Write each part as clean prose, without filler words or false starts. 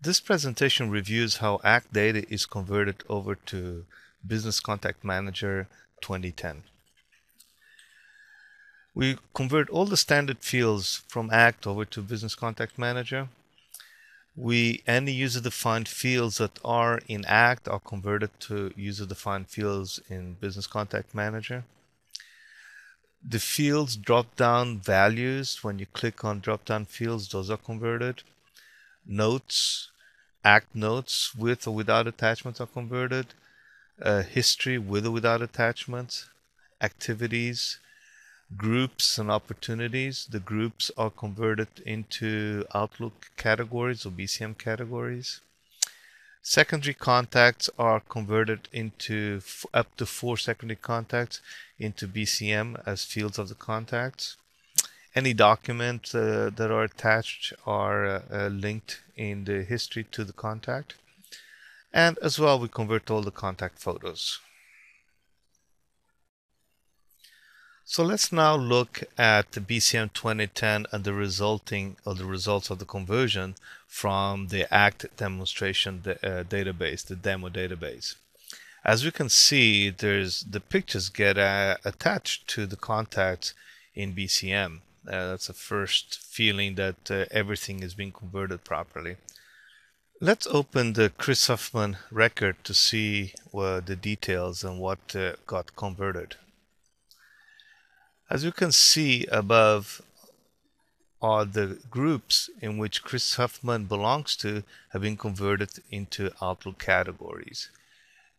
This presentation reviews how ACT data is converted over to Business Contact Manager 2010. We convert all the standard fields from ACT over to Business Contact Manager. Any user-defined fields that are in ACT are converted to user-defined fields in Business Contact Manager. The fields drop-down values, when you click on drop-down fields, those are converted. Notes, ACT notes with or without attachments are converted. History with or without attachments. Activities, groups and opportunities. The groups are converted into Outlook categories or BCM categories. Secondary contacts are converted into up to 4 secondary contacts into BCM as fields of the contacts. Any documents that are attached are linked in the history to the contact. And as well, we convert all the contact photos. So let's now look at the BCM 2010 and the results of the conversion from the ACT demonstration database, the demo database. As we can see, the pictures get attached to the contacts in BCM. That's the first feeling that everything is being converted properly. Let's open the Chris Huffman record to see the details and what got converted. As you can see above are the groups in which Chris Huffman belongs to have been converted into Outlook categories.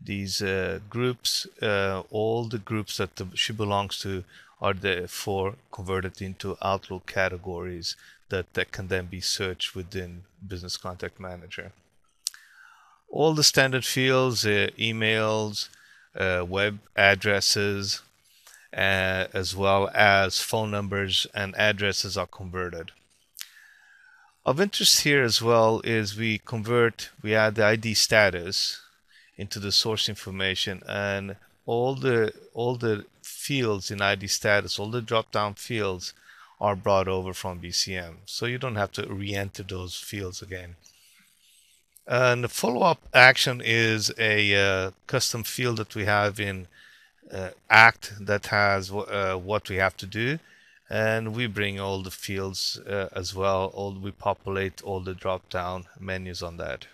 These groups, all the groups that she belongs to are therefore converted into Outlook categories that can then be searched within Business Contact Manager. All the standard fields, emails, web addresses, as well as phone numbers and addresses are converted. Of interest here as well is we add the ID status into the source information, and all the fields in ID status, all the drop-down fields are brought over from BCM, so you don't have to re-enter those fields again. And the follow-up action is a custom field that we have in ACT that has what we have to do, and we bring all the fields as well. We populate all the drop-down menus on that.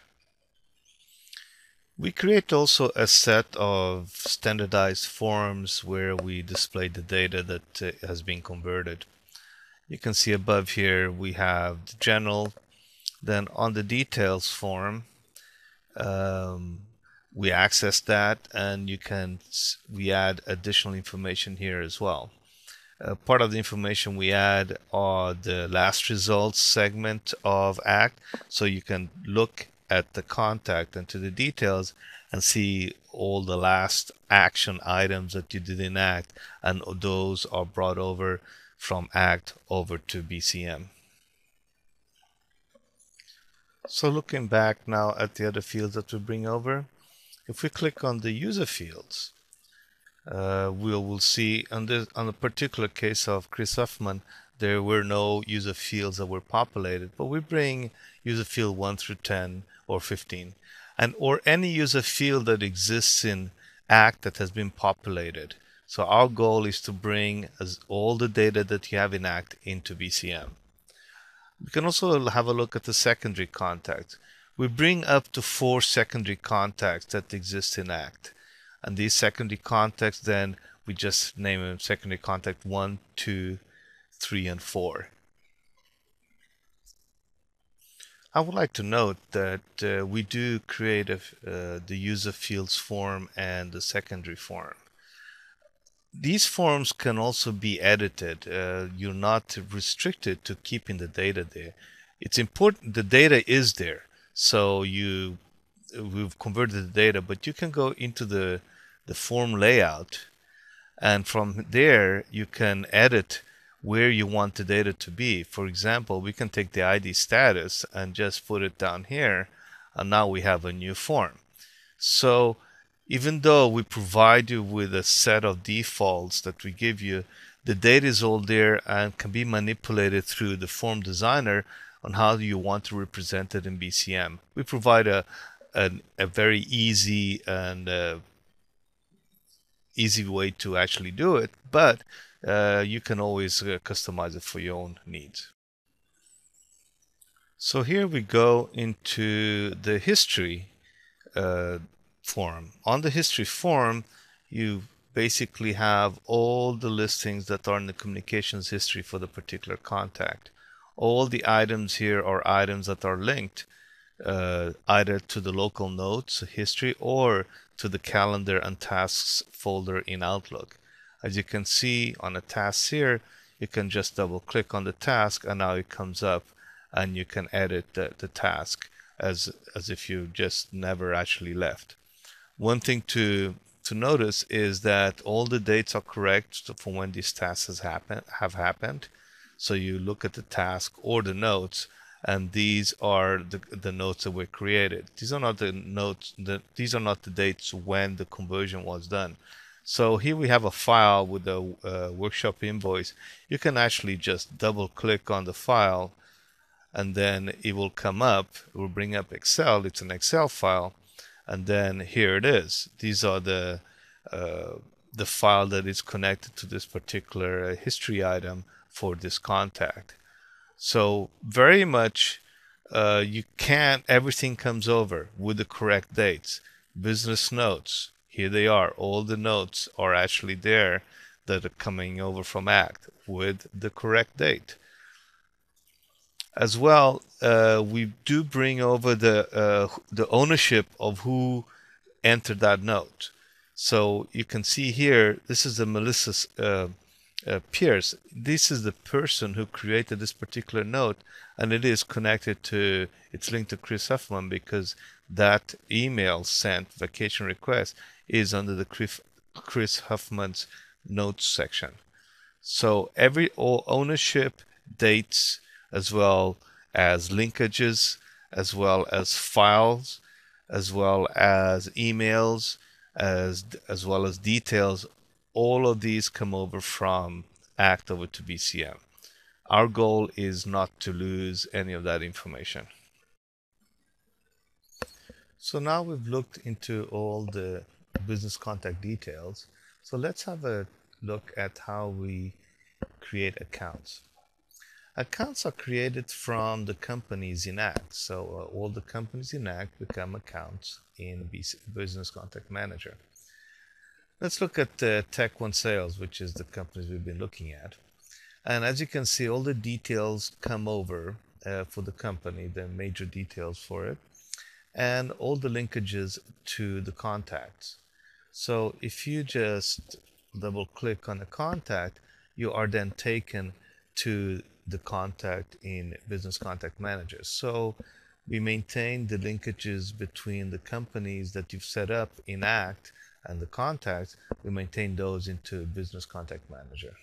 We create also a set of standardized forms where we display the data that has been converted. You can see above here we have the general. Then on the details form, we access that, and we add additional information here as well. Part of the information we add are the last results segment of ACT, so you can look at the contact and to the details and see all the last action items that you did in ACT, and those are brought over from ACT over to BCM. So looking back now at the other fields that we bring over, if we click on the user fields, we will see on the particular case of Chris Huffman, there were no user fields that were populated, but we bring user field 1 through 10 or 15, or any user field that exists in ACT that has been populated. So our goal is to bring all the data that you have in ACT into BCM. We can also have a look at the secondary contacts. We bring up to 4 secondary contacts that exist in ACT. And these secondary contacts, then we just name them secondary contact 1, 2, 3, and 4. I would like to note that we do create the user fields form and the secondary form. These forms can also be edited. You're not restricted to keeping the data there. It's important, the data is there. So we've converted the data, but you can go into the form layout, and from there you can edit where you want the data to be. For example, we can take the ID status and just put it down here, and now we have a new form. So even though we provide you with a set of defaults that we give you, the data is all there and can be manipulated through the form designer on how you want to represent it in BCM. We provide a very easy way to actually do it, but you can always customize it for your own needs. So here we go into the history uh, form. On the history form, you basically have all the listings that are in the communications history for the particular contact. All the items here are items that are linked either to the local notes history or to the calendar and tasks folder in Outlook. As you can see on the tasks here, you can just double click on the task and now it comes up and you can edit the task as if you just never actually left. One thing to notice is that all the dates are correct for when these tasks have happened. So you look at the task or the notes, and these are the notes that were created. These are not the notes. These are not the dates when the conversion was done. So here we have a file with a workshop invoice. You can actually just double click on the file and then it will come up. It will bring up Excel. It's an Excel file, and then here it is. These are the file that is connected to this particular history item for this contact. So very much you can't, everything comes over with the correct dates. Business notes, here they are. All the notes are actually there that are coming over from ACT with the correct date. As well, we do bring over the ownership of who entered that note. So you can see here, this is the Melissa Pierce. This is the person who created this particular note, and it is connected to, it's linked to Chris Huffman because that email sent vacation request is under the Chris Huffman's notes section. So all ownership, dates, as well as linkages, as well as files, as well as emails, as well as details, all of these come over from ACT over to BCM. Our goal is not to lose any of that information. So now we've looked into all the business contact details. So let's have a look at how we create accounts. Accounts are created from the companies in ACT. So all the companies in ACT become accounts in Business Contact Manager. Let's look at Tech One Sales, which is the companies we've been looking at. And as you can see, all the details come over for the company, the major details for it, and all the linkages to the contacts. So if you just double click on a contact, you are then taken to the contact in Business Contact Manager. So we maintain the linkages between the companies that you've set up in ACT and the contacts. We maintain those into Business Contact Manager.